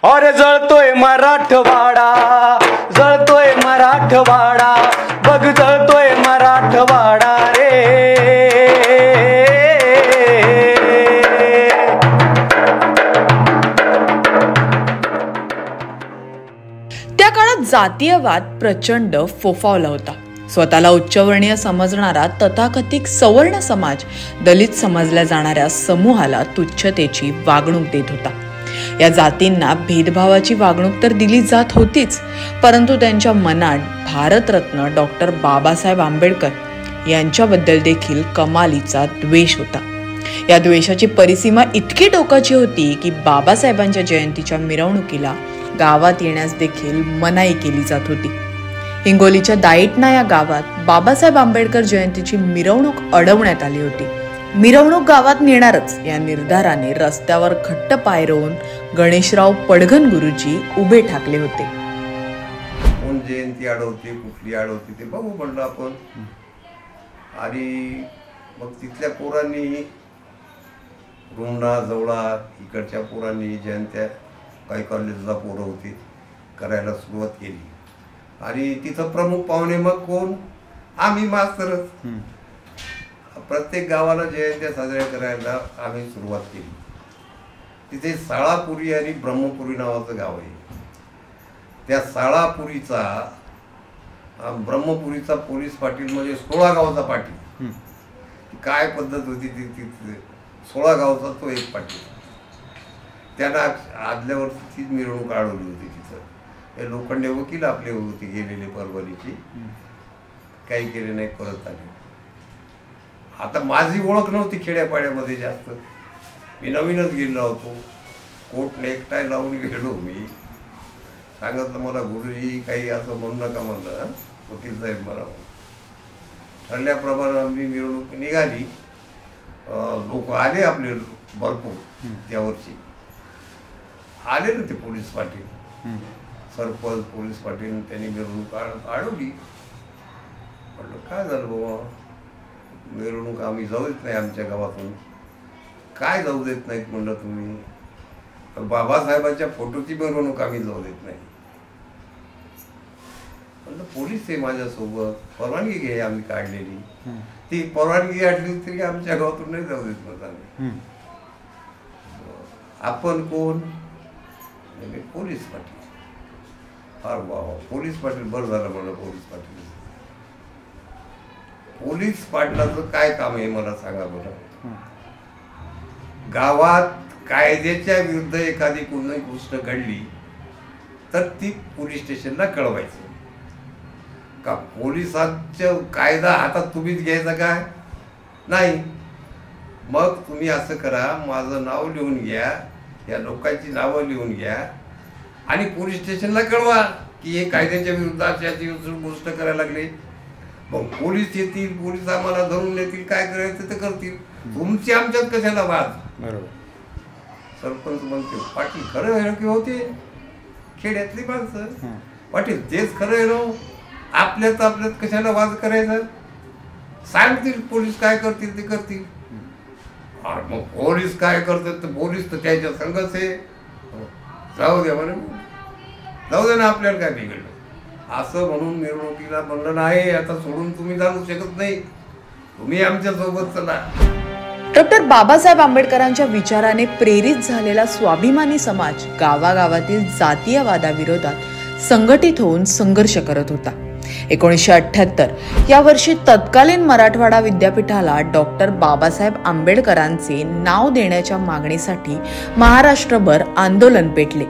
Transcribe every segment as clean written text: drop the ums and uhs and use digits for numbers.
अरे जळतोय मराठवाडा, जळतोय मराठवाडा, बघ जळतोय मराठवाडा रे. त्या काळात जातीयवाद प्रचंड फोफावला होता. स्वतःला उच्चवर्णीय समजणारा तथाकथित सवर्ण समाज दलित समजल्या जाणाऱ्या समूहाला तुच्छतेची वागणूक देत होता. या जातींना भेदभावाची वागणूक तर दिली जात होतीच, परंतु त्यांच्या मनात भारतरत्न डॉक्टर बाबासाहेब आंबेडकर यांच्याबद्दल देखील कमालीचा द्वेष होता. या द्वेषाची परिसीमा इतकी टोकाची होती की बाबासाहेबांच्या जयंतीच्या मिरवणुकीला गावात येण्यास देखील मनाई केली जात होती. हिंगोलीच्या दाईटना या गावात बाबासाहेब आंबेडकर जयंतीची मिरवणूक अडवण्यात आली होती. मिरवणूक गावात नेणारच या निर्धाराने रस्त्यावर घट्ट पाय रोवून गणेशराव पडघन गुरुजी उभे ठाकले होते. कोण जयंती अडवते, कुठली अडवते ते बघू म्हणलं आपण. आणि मग तिथल्या पोरांनी रुमणा जवळा इकडच्या पोरांनी जयंत्या काही कॉलेजला पोरं होती करायला सुरुवात केली. आणि तिथं प्रमुख पाहुणे मग कोण, आम्ही मास्तरच. प्रत्येक गावाला जयंत्या साजऱ्या करायला आम्ही सुरुवात केली. तिथे साळापुरी आणि ब्रह्मपुरी नावाचं गाव आहे. त्या साळापुरीचा ब्रह्मपुरीचा पोलीस पाटील म्हणजे 16 गावचा पाटील. काय पद्धत होती ती, 16 गावचा तो एक पाटील. त्यांना आदल्या वर्षी तीच मिरवणूक अडवली होती. तिथं हे लोखंडे वकील आपले होते गेलेले परभणीची, काही केले नाही, परत आले. आता माझी ओळख नव्हती खेड्यापाड्यामध्ये जास्त, मी नवीनच गेलो होतो. कोट नेकटाय लावून गेलो. मी सांगितलं मला गुरुजी काही असं म्हणू नका म्हणलं, वकील साहेब मला. ठरल्याप्रमाणे आम्ही मिरवणूक निघाली. लोक आले आपले भरपूर. त्या वर्षी आले ना ते पोलीस पाटील, सरपंच, पोलीस पाटील. त्यांनी मिरवणूक अडवली. म्हटलं काय झालं बाबा, मिरवणूक आम्ही जाऊ देत नाही आमच्या गावातून. काय जाऊ देत नाहीत म्हणलं तुम्ही? तर बाबासाहेबांच्या फोटोची मिरवणूक आम्ही जाऊ देत नाही. म्हणलं पोलीस आहे माझ्यासोबत, परवानगी घे आम्ही काढलेली. ती परवानगी काढली तरी आमच्या गावातून नाही जाऊ देत म्हणत आम्ही. आपण कोण? पोलीस पाटील. फार बाबा पोलीस पाटील, बरं झालं म्हणलं पोलीस पाटील. पोलीस पाटलाचं काय काम आहे मला सांगा बरं. गावात कायद्याच्या विरुद्ध एखादी कोणती गोष्ट घडली तर ती पोलीस स्टेशनला कळवायचं का? पोलिसांचा कायदा हातात तुम्हीच घ्यायचा काय? नाही. मग तुम्ही असं करा, माझं नाव लिहून घ्या, या लोकांची नावं लिहून घ्या आणि पोलीस स्टेशनला कळवा की हे कायद्याच्या विरुद्ध अशी गोष्ट करायला लागली. मग पोलीस येतील, पोलीस आम्हाला धरून येतील, काय करायचं ते करतील. तुमची आमच्यात कशाला वाद? बरोबर. सरपंच म्हणते पाटील खरं आहे की होते खेड्यातली माणसं. पाटील तेच खरं आहे ना, आपल्यात कशाला वाद करायचा? सांगतील पोलीस काय करतील ते करतील. मग पोलीस काय करतात तर पोलीस तर त्याच्या संघच आहे. जाऊ द्या म्हणे, जाऊ दे ना, आपल्याला काय बिघडलं असं म्हणून मिरवणुकीला म्हणलं नाही. आता सोडून तुम्ही जाऊ शकत नाही, तुम्ही आमच्या सोबत चला. डॉक्टर बाबासाहेब आंबेडकरांच्या विचाराने प्रेरित झालेला स्वाभिमानी समाज गावागावातील जातीयवादाविरोधात संघटित होऊन संघर्ष करत होता. 1978 या वर्षी तत्कालीन मराठवाडा विद्यापीठाला डॉक्टर बाबासाहेब आंबेडकरांचे नाव देण्याच्या मागणीसाठी महाराष्ट्रभर आंदोलन पेटले.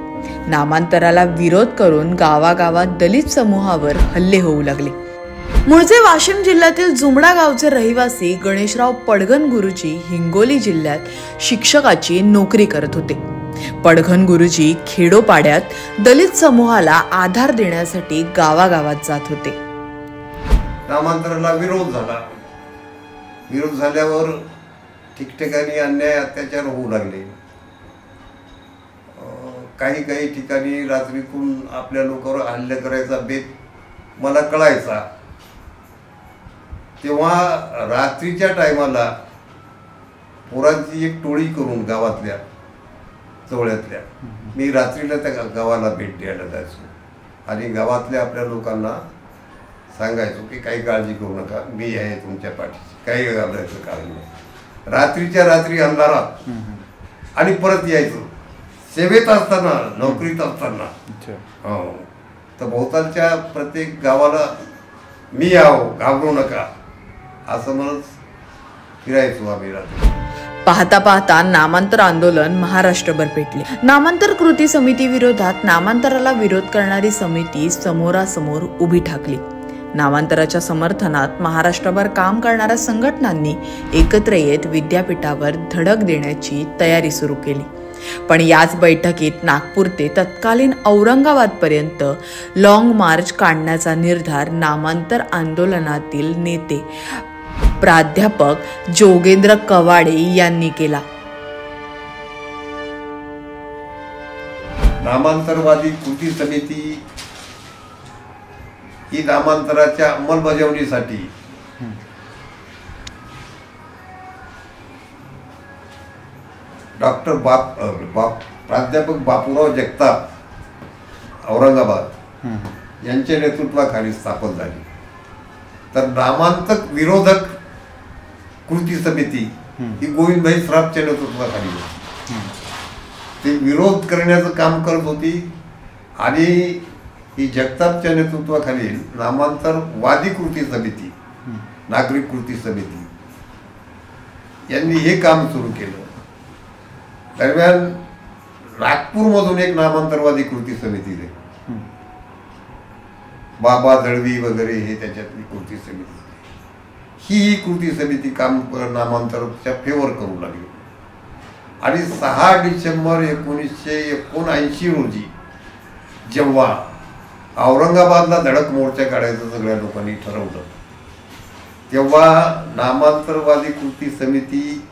नामांतराला विरोध करून गावागावात दलित समूहावर हल्ले होऊ लागले. मूळचे वाशिम जिल्ह्यातील जुमडा गावचे रहिवासी गणेशराव पडघन गुरुजी हिंगोली जिल्ह्यात शिक्षकाची नोकरी करत होते. पडघन गुरुजी खेडोपाड्यात दलित समूहाला आधार देण्यासाठी गावागावात जात होते. नामांतराला विरोध झाला. विरोध झाल्यावर ठिकठिकाणी अन्याय अत्याचार होऊ लागले. काही ठिकाणी रात्रीतून आपल्या लोकांवर हल्ले करायचा बेत मला कळायचा. तेव्हा रात्रीच्या टायमाला पोरांची एक टोळी करून गावातल्या जवळतल्या. मी रात्रीला त्या गावाला भेट द्यायला जायचो आणि गावातल्या आपल्या लोकांना सांगायचो की काही काळजी करू नका, मी आहे तुमच्या पाठीशी, काही घाबरायचं कारण नाही. रात्रीच्या रात्री अंधारात आणि परत यायचं, सेवेत असताना, नोकरीत असताना. हो, तर भोवतालच्या प्रत्येक गावाला मी आहो, घाबरू नका असं म्हणत फिरायचो आम्ही रात्री. पाहता पाहता नामांतर आंदोलन महाराष्ट्रभर पेटले. नामांतर कृती समिती विरोधात नामांतराला विरोध करणारी समिती समोरासमोर उभी ठाकली. नामांतराच्या समर्थनात महाराष्ट्रभर काम करणाऱ्या संघटनांनी एकत्र येत विद्यापीठावर धडक देण्याची तयारी सुरू केली. पण याच बैठकीत नागपूर ते तत्कालीन औरंगाबाद पर्यंत लॉंग मार्च काढण्याचा निर्धार नामांतर आंदोलनातील नेते प्राध्यापक जोगेंद्र कवाडे यांनी केला. नामांतरवादी कृती समिती ही नामांतराच्या अंमलबजावणीसाठी डॉक्टर प्राध्यापक बापूराव जगताप औरंगाबाद यांच्या नेतृत्वाखाली स्थापन झाली. तर नामांतक विरोधक कृती समिती ही गोविंदभाई सराफच्या नेतृत्वाखाली होती. ती विरोध करण्याचं काम करत होती आणि ही जगतापच्या नेतृत्वाखाली नामांतरवादी कृती समिती, नागरिक कृती समिती यांनी हे काम सुरू केलं. दरम्यान नागपूरमधून एक नामांतरवादी कृती समिती आहे, बाबा दळवी वगैरे हे त्याच्यातली कृती समिती. ही कृती समिती काम नामांतराच्या फेवर करू लागली आणि 6 डिसेंबर 1979 रोजी जेव्हा औरंगाबादला धडक मोर्चा काढायचं सगळ्या लोकांनी ठरवलं, तेव्हा नामांतरवादी कृती समिती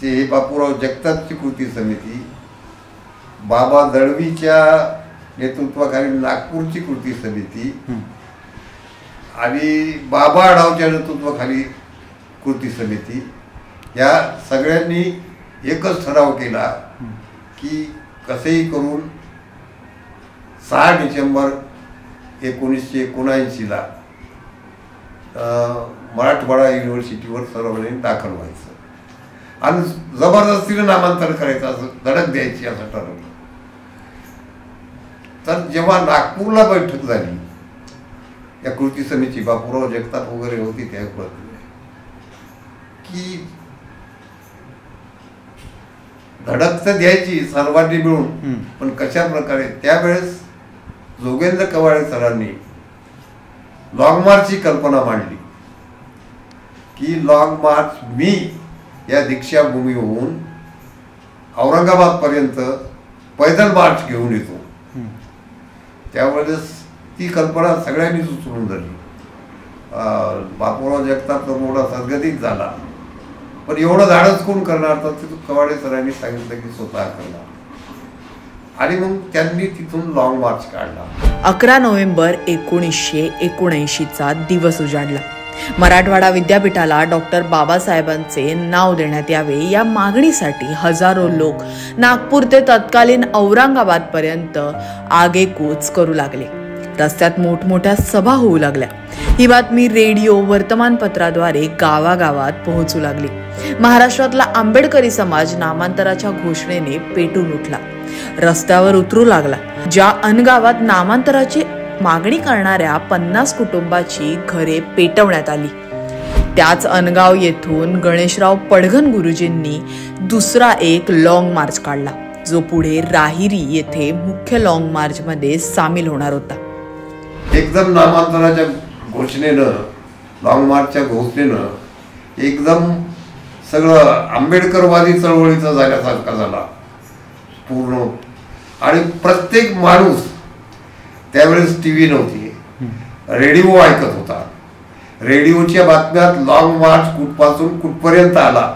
हे बापूराव जगतापची कृती समिती, बाबा दळवीच्या नेतृत्वाखाली नागपूरची कृती समिती आणि बाबा आढावच्या नेतृत्वाखाली कृती समिती, या सगळ्यांनी एकच ठराव केला की कसेही करून 6 डिसेंबर 1979 मराठवाडा युनिव्हर्सिटीवर सर्वांनी दाखल व्हायचं आणि जबरदस्तीने नामांतर करायचं, असं धडक द्यायची असं ठरवलं. तर जेव्हा नागपूरला बैठक झाली या कृती समिती, बापूराव जगताप वगैरे होती, त्या की धडक तर द्यायची सर्वांनी मिळून, पण कशा प्रकारे. त्यावेळेस जोगेंद्र कवाडे सरांनी लॉंग मार्चची कल्पना मांडली की लॉंग मार्च मी या दीक्षाभूमीहून औरंगाबाद पर्यंत पैदल मार्च घेऊन येतो. त्यावेळेस ती कल्पना सगळ्यांनीच उचलून धरली. बापूराव जगताप तर मोठा सद्गतीत झाला, पण एवढं धाडस कोण करणार, तर कवाडे सरांनी सांगितलं की स्वतः करणार आणि मग त्यांनी तिथून लॉंग मार्च काढला. 11 नोव्हेंबर 1979चा दिवस उजाडला. मराठवाडा विद्यापीठाला डॉक्टर बाबासाहेबांचे नाव देण्यात यावे या मागणीसाठी हजारो लोक नागपूर ते तत्कालीन औरंगाबाद पर्यंत आगेकूच करू लागले. रस्त्यात मोठमोठ्या सभा होऊ लागल्या. ही बातमी रेडिओ, वर्तमानपत्राद्वारे गावागावात पोहोचू लागली. महाराष्ट्रातला आंबेडकरी समाज नामांतराच्या घोषणेने पेटून उठला, रस्त्यावर उतरू लागला. ज्या अनगावात नामांतराची मागणी करणाऱ्या 50 कुटुंबाची घरे पेटवण्यात आली, त्याच अनगाव येथून गणेशराव पडघन गुरुजींनी दुसरा एक लॉंग मार्च काढला, जो पुढे राहिरी येथे मुख्य लॉंग मार्च मध्ये सामील होणार होता. एकदम नामांतराच्या घोषणेनं, लॉंग मार्चच्या घोषणेनं एकदम सगळं आंबेडकरवादी चळवळीचा झाल्यासारखा झाला पूर्ण. आणि प्रत्येक माणूस, त्यावेळेस TV नव्हती, रेडिओ ऐकत होता. रेडिओच्या बातम्यात लॉंग मार्च कुठपासून कुठपर्यंत आला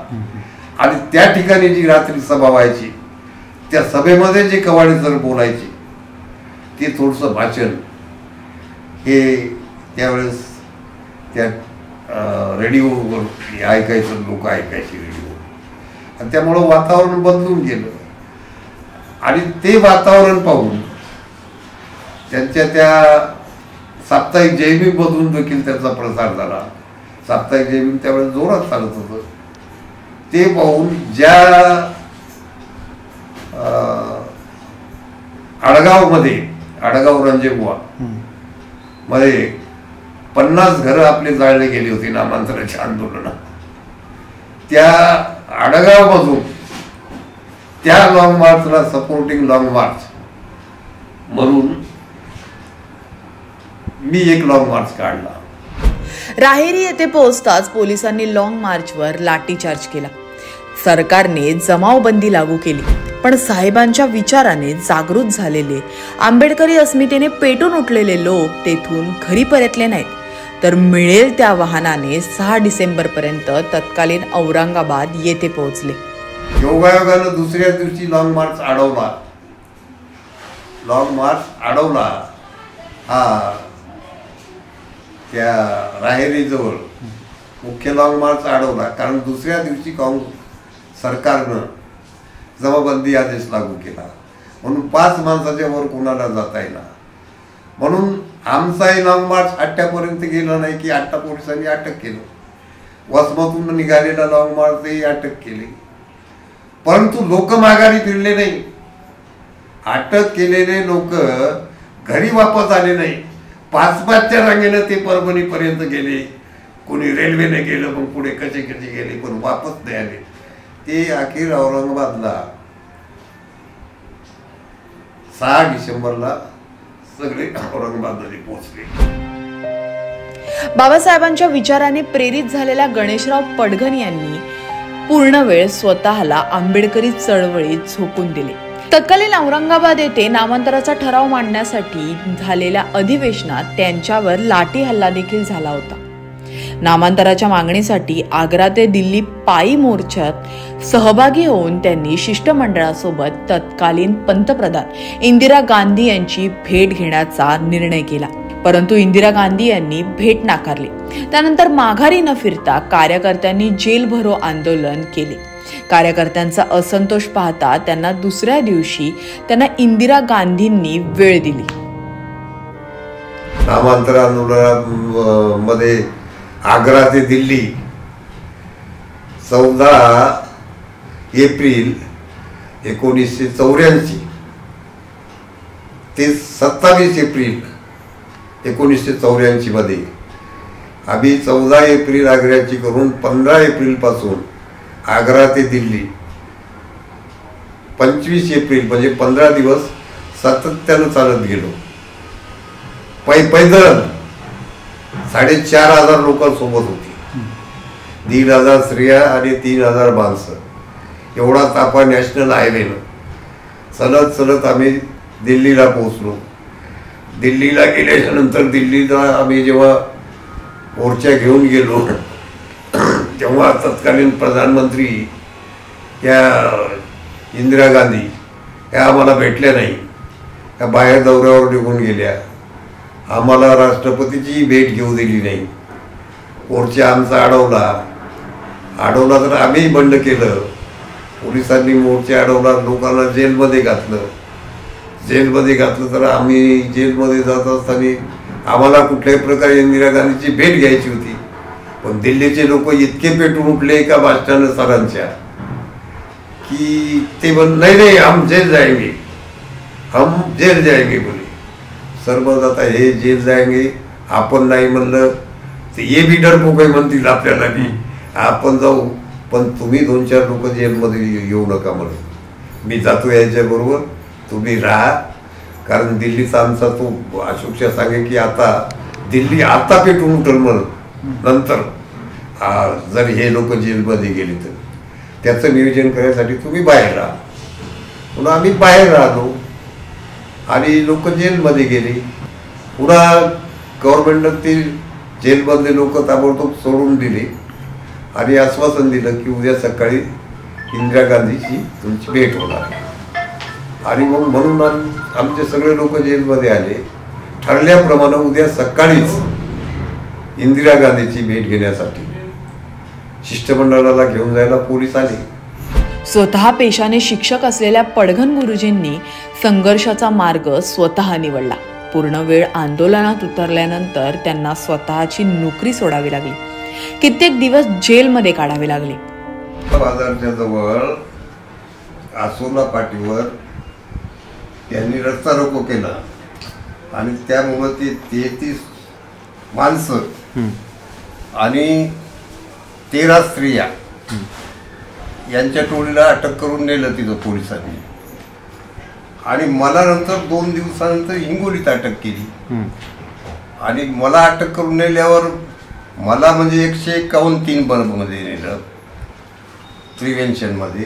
आणि त्या ठिकाणी जी रात्री सभा व्हायची, त्या सभेमध्ये जे कवाडे सर बोलायचे ते थोडंसं भाषण हे त्यावेळेस त्या रेडिओवर ऐकायचं, लोक ऐकायचे रेडिओ, आणि त्यामुळं वातावरण बदलून गेलं. आणि ते वातावरण पाहून त्यांच्या त्या साप्ताहिक जयभीम मधून देखील त्याचा प्रसार झाला. साप्ताहिक जयभीम त्यावेळेस जोरात चालत होतं. ते पाहून ज्या आडगाव रणजेबुवा मध्ये 50 घरं आपले जाळले गेली होती नामांतराच्या आंदोलनात, त्या आडगाव मधून त्या लॉंग मार्चला सपोर्टिंग लॉंग मार्च म्हणून मी एक लॉंग मार्च काढला. राहेरी येथे पोहोचताच पोलिसांनी लॉंग मार्चवर लाठीचार्ज केला. सरकारने जमावबंदी लागू केली, पण साहेबांच्या विचाराने जागृत झालेले आंबेडकरी अस्मितेने पेटून उठलेले लोक तेथून घरी परतले नाहीत, तर मिळेल त्या वाहनाने 6 डिसेंबरपर्यंत तत्कालीन औरंगाबाद येथे पोहोचले. योगायोगानं दुसऱ्या दिवशी लॉंग मार्च अडवला. हा त्या राहेरीजवळ मुख्य लॉंग मार्च अडवला, कारण दुसऱ्या दिवशी सरकारनं जमाबंदी आदेश लागू केला. म्हणून 5 माणसाच्या वर कुणाला जाता येणार. म्हणून आमचाही लॉंग मार्च अट्ट्यापर्यंत गेला नाही की अट्टा पोलिसांनी अटक केलं. वसमतून निघालेला लॉंग मार्चही अटक केली, परंतु लोक माघारी फिरले नाही. अटक केलेले लोक घरी वापस आले नाही. 5-5च्या रांगेनं ते परभणीपर्यंत गेले, कोणी रेल्वेने गेलं, मग पुढे कसे गेले, पण वापस नाही आले. ते अखेर औरंगाबादला 6 डिसेंबरला सगळे औरंगाबादमध्ये पोहोचले. बाबासाहेबांच्या विचाराने प्रेरित झालेल्या गणेशराव पडघन यांनी पूर्ण वेळ स्वतःला आंबेडकरी चळवळीत झोकून दिले. तत्कालीन औरंगाबाद येथे नामांतराचा ठराव मांडण्यासाठी झालेल्या अधिवेशनात त्यांच्यावर लाठी हल्ला देखील झाला होता. नामांतराच्या मागणीसाठी आग्रा ते दिल्ली पायी मोर्चात सहभागी होऊन त्यांनी शिष्टमंडळासोबत तत्कालीन पंतप्रधान इंदिरा गांधी यांची भेट घेण्याचा निर्णय केला, परंतु इंदिरा गांधी यांनी भेट नाकारली. त्यानंतर माघारी न फिरता कार्यकर्त्यांनी जेल भरो आंदोलन केले. कार्यकर्त्यांचा असंतोष पाहता त्यांना दुसऱ्या दिवशी त्यांना इंदिरा गांधींनी वेळ दिली. नामांतर आंदोलनामध्ये आग्रा ते दिल्ली 14 एप्रिल 1984 ते 27 एप्रिल 1984 मध्ये आम्ही 14 एप्रिल आग्र्याची करून 15 एप्रिल पासून आग्रा ते दिल्ली 25 एप्रिल म्हणजे 15 दिवस सातत्यानं चालत गेलो. पैदल 4,500 लोक सोबत होती. 1,500 स्त्रिया आणि 3,000 माणसं. एवढा ताफा नॅशनल हायवेनं चलत आम्ही दिल्लीला पोहोचलो. दिल्लीला गेल्याच्या नंतर दिल्लीला आम्ही जेव्हा मोर्चा घेऊन गेलो तेव्हा तत्कालीन प्रधानमंत्री या इंदिरा गांधी या आम्हाला भेटल्या नाही. त्या बाहेर दौऱ्यावर निघून गेल्या. आम्हाला राष्ट्रपतीची भेट घेऊ दिली नाही. मोर्चा आमचा अडवला तर आम्ही बंड केलं. पोलिसांनी मोर्चा अडवला, लोकांना जेलमध्ये घातलं तर आम्ही जेलमध्ये जात असताना आम्हाला कुठल्याही प्रकारे इंदिरा गांधीची भेट घ्यायची होती, पण दिल्लीचे लोक इतके पेटून उठले एका भाषणानं सरांच्या की ते नाही हम जेल जाएंगे बोले. सर आता हे जेल जाएंगे, आपण नाही म्हणलं तर हे बी डरपोक आहे म्हणतील आपल्याला की आपण जाऊ, पण तुम्ही 2-4 लोक जेलमध्ये येऊ नका म्हणून. मी जातो याच्याबरोबर, तुम्ही राहा. कारण दिल्लीचा आमचा तो अशोकशा सांगे की आता दिल्ली आता पेटून उठल म्हणून, नंतर जर हे लोक जेलमध्ये गेले तर त्याचं नियोजन करण्यासाठी तुम्ही बाहेर राहा. पुन्हा आम्ही बाहेर राहिलो आणि लोक जेलमध्ये गेले. पुन्हा गव्हर्नमेंटनं ते जेलमधले लोक ताबडतोब सोडून दिले आणि आश्वासन दिलं की उद्या सकाळी इंदिरा गांधीची तुमची भेट होणार. आणि मग म्हणून आमचे सगळे लोक जेलमध्ये आले. ठरल्याप्रमाणे उद्या सकाळीच इंदिरा गांधीची भेट घेण्यासाठी शिष्टमंडळाला घेऊन जायला पोलीस आले. स्वतः पेशाने शिक्षक असलेल्या पडघन गुरुजींनी संघर्षाचा मार्ग स्वतः निवडला. पूर्ण वेळ आंदोलनात उतरल्यानंतर त्यांना स्वतःची नोकरी सोडावी लागली. कित्येक दिवस जेलमध्ये काढावे लागले. बाजारच्या जवळ आसोला पाटीवर त्यांनी रस्ता रोको केला आणि त्यामुळं ते 33 माणसं आणि 13 स्त्रिया यांच्या टोळीला अटक करून नेलं तिथं पोलिसांनी. आणि मला नंतर 2 दिवसानंतर हिंगोलीत अटक केली. आणि मला अटक करून नेल्यावर मला म्हणजे 151 बर्बमध्ये नेलं प्रिव्हेन्शनमध्ये.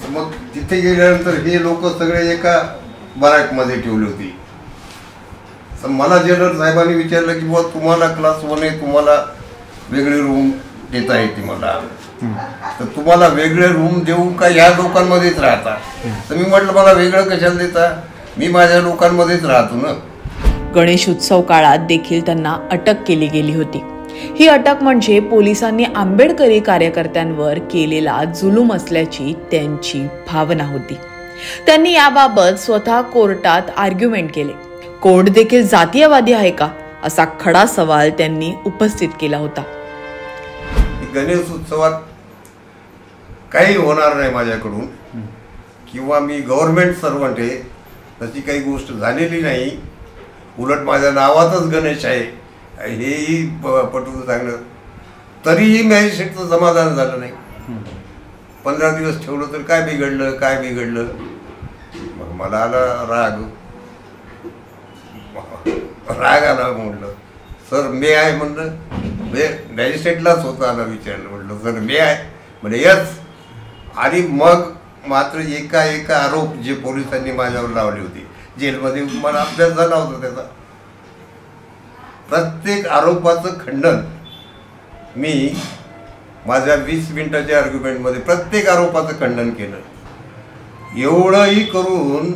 मग तिथे गेल्यानंतर हे लोक सगळे एका बराकमध्ये ठेवली होती. तर मला जनरल साहेबांनी विचारलं की बुवा तुम्हाला क्लास 1 आहे, तुम्हाला वेगळी रूम देता येते मला, तर तुम्हाला वेगळे रूम देऊ का या लोकांमध्येच राहता? तर मी म्हटलं मला वेगळं कशाला देता, मी माझ्या लोकांमध्येच राहतो ना. गणेश उत्सव काळात देखील त्यांना अटक केली गेली होती. ही अटक म्हणजे पोलिसांनी आंबेडकरी कार्यकर्त्यांवर केलेला जुलूम असल्याची त्यांची भावना होती. त्यांनी याबाबत स्वतः कोर्टात आर्ग्युमेंट केले. कोर्ट देखील जातीयवादी आहे का असा खडा सवाल त्यांनी उपस्थित केला होता. गणेश उत्सवात काही होणार नाही माझ्याकडून किंवा मी गव्हर्नमेंट सर्वंट आहे तशी काही गोष्ट झालेली नाही. उलट माझ्या नावातच गणेश आहे हेही पटवून सांगणं. तरीही मॅजिस्ट्रेटचं समाधान झालं नाही. 15 दिवस ठेवलं तर काय बिघडलं. मग मला आला राग आला. म्हटलं सर मे आहे म्हणलं. मॅजिस्ट्रेटलाच होतं आला विचारलं. म्हटलं सर मे आहे म्हणजे यस. आणि मग मात्र एका आरोप जे पोलिसांनी माझ्यावर लावले होते जेलमध्ये मला अभ्यास झाला होता त्याचा. प्रत्येक आरोपाचं खंडन मी माझ्या 20 मिनिटाच्या आर्ग्युमेंटमध्ये प्रत्येक आरोपाचं खंडन केलं. एवढंही करून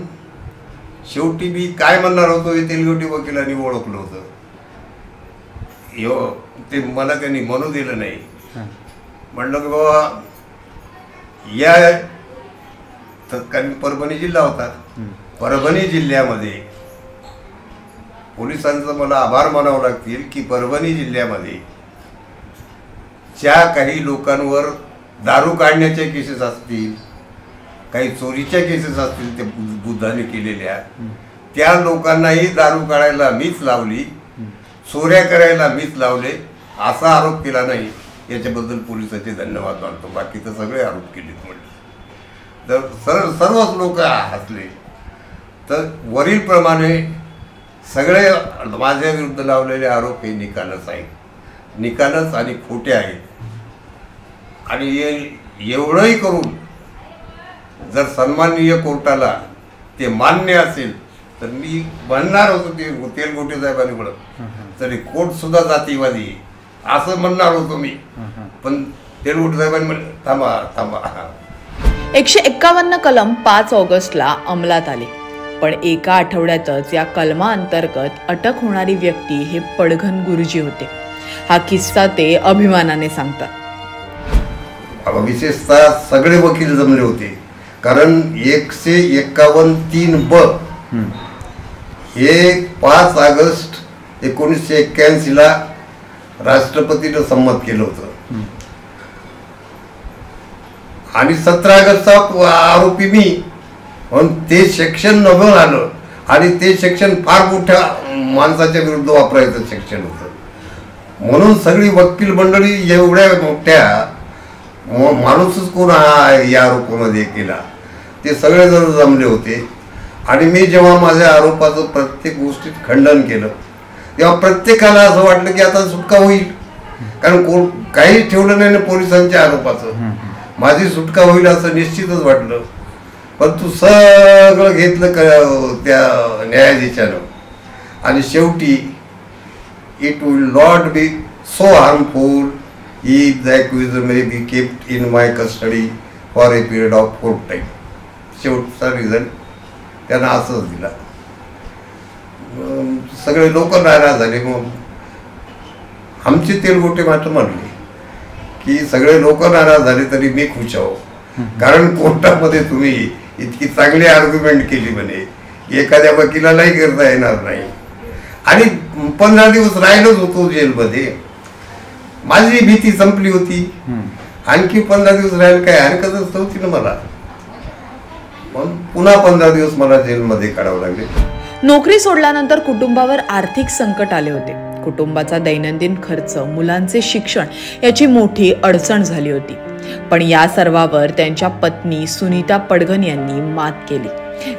शेवटी मी काय म्हणणार होतो हे तेलगोटी वकिलांनी ओळखलं होतं. ते मला त्यांनी म्हणू दिलं नाही. म्हणलं की बाबा या तत्कालीन परभणी जिल्हा होता. परभणी जिल्ह्यामध्ये पोलिसांचं मला आभार मानावं लागतील की परभणी जिल्ह्यामध्ये ज्या काही लोकांवर दारू काढण्याच्या केसेस असतील, काही चोरीच्या केसेस असतील ते बुद्धाने केलेल्या, त्या लोकांनाही दारू काढायला मीच लावली, चोऱ्या करायला मीच लावले असा आरोप केला नाही. याच्याबद्दल पोलिसाचे धन्यवाद मानतो. बाकी तर सगळे आरोप केले म्हटलं तर सर्वच लोक हसले. तर वरीलप्रमाणे सगळे माझ्या विरुद्ध लावलेले आरोप हे निकालच आणि खोटे आहेत. आणि एवढंही करून जर सन्माननीय कोर्टाला ते मान्य असेल तर मी म्हणणार होतो ते तेलगोटे साहेबांकडं तरी कोर्ट सुद्धा जातीवादी असं म्हणणार होतो मी. पण तेलगोटे साहेबांनी म्हणलं थांबा. 151 कलम 5 ऑगस्टला अंमलात आले. पण एका आठवड्यातच या कलमाअंतर्गत अटक होणारी व्यक्ती हे पडघन गुरुजी होते. हा किस्सा ते अभिमानाने सांगतात. विशेषतः सगळे वकील जमले होते कारण 151(3)ब हे 5 ऑगस्ट 1981 राष्ट्रपतीनं संमत केलं होतं. आणि 17 ऑगस्टचा आरोपी मी म्हणून ते सेक्शन नवीन आलं. आणि ते सेक्शन फार मोठ्या माणसाच्या विरुद्ध वापरायचं सेक्शन होतं. म्हणून सगळी वकील मंडळी एवढ्या मोठ्या माणूसच कोण या आरोपामध्ये केला ते सगळे जण जमले होते. आणि मी जेव्हा माझ्या आरोपाचं प्रत्येक गोष्टीत खंडन केलं तेव्हा प्रत्येकाला असं वाटलं की आता सुटका होईल. कारण काही ठेवलं नाही ना पोलिसांच्या आरोपाचं. माझी सुटका होईल असं निश्चितच वाटलं. पण तू सगळं घेतलं त्या न्यायाधीशानं. आणि शेवटी it will not be so harmful if the accuser may be kept in my custody for a period of 4 time. शेवटचा रिझल्ट त्यांना असंच दिला. सगळे लोक नाराज झाले. मग आमचे तेलगोटे मात्र म्हणले की सगळे लोक नाराज झाले तरी मी खुश आहो, कारण कोर्टामध्ये तुम्ही इतकी चांगली आर्ग्युमेंट केली म्हणे एखाद्या वकिलालाही करता येणार नाही, आणि 15 दिवस राहिलोच होतो जेलमध्ये. माझी भीती संपली होती, आणखी 15 दिवस राहील काय हरकतच नव्हती ना मला, पण पुन्हा 15 दिवस मला जेलमध्ये काढावं लागले. नोकरी सोडल्यानंतर कुटुंबावर आर्थिक संकट आले होते. कुटुंबाचा दैनंदिन खर्च, मुलांचे शिक्षण याची मोठी अडचण झाली होती. पण या सर्वावर त्यांच्या पत्नी सुनीता पडघन यांनी मात केली.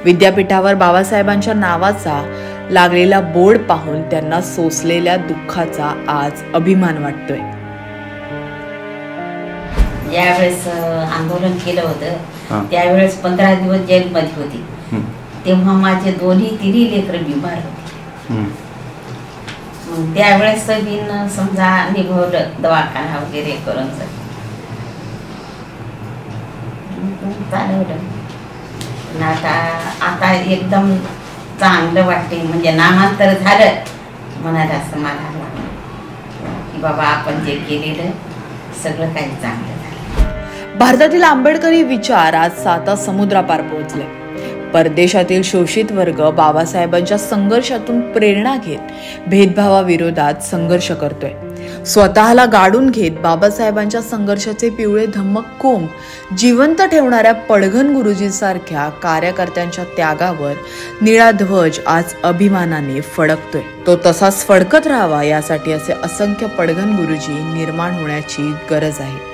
विद्यापीठावर बाबासाहेबांच्या नावाचा लागलेला बोर्ड पाहून त्यांना सोसलेल्या दुःखाचा आज अभिमान वाटतोय. ज्यावेळेस आंदोलन केलं होतं त्यावेळेस 15 दिवस जेलमध्ये होती. तेव्हा माझे तिन्ही लेकरं बिमार होते. मग त्यावेळेस बिन समजा निभवलं दवाखाना वगैरे करून चालवलं. आता एकदम चांगलं वाटते, म्हणजे नामांतर झालं मनाला समाधान वाटलं की बाबा आपण जे केलेलं सगळं काही चांगलं झालं. भारतातील आंबेडकरी विचार आज 7 समुद्रापार पोहोचले. परदेशातील शोषित वर्ग बाबासाहेबांच्या संघर्षातून प्रेरणा घेत भेदभावाविरोधात संघर्ष करतोय. स्वतःला गाडून घेत बाबासाहेबांच्या संघर्षाचे पिवळे धम्मक कोंब जिवंत ठेवणाऱ्या पडघन गुरुजींसारख्या कार्यकर्त्यांच्या त्यागावर निळा ध्वज आज अभिमानाने फडकतोय. तो तसाच फडकत राहावा यासाठी असे असंख्य पडघन गुरुजी निर्माण होण्याची गरज आहे.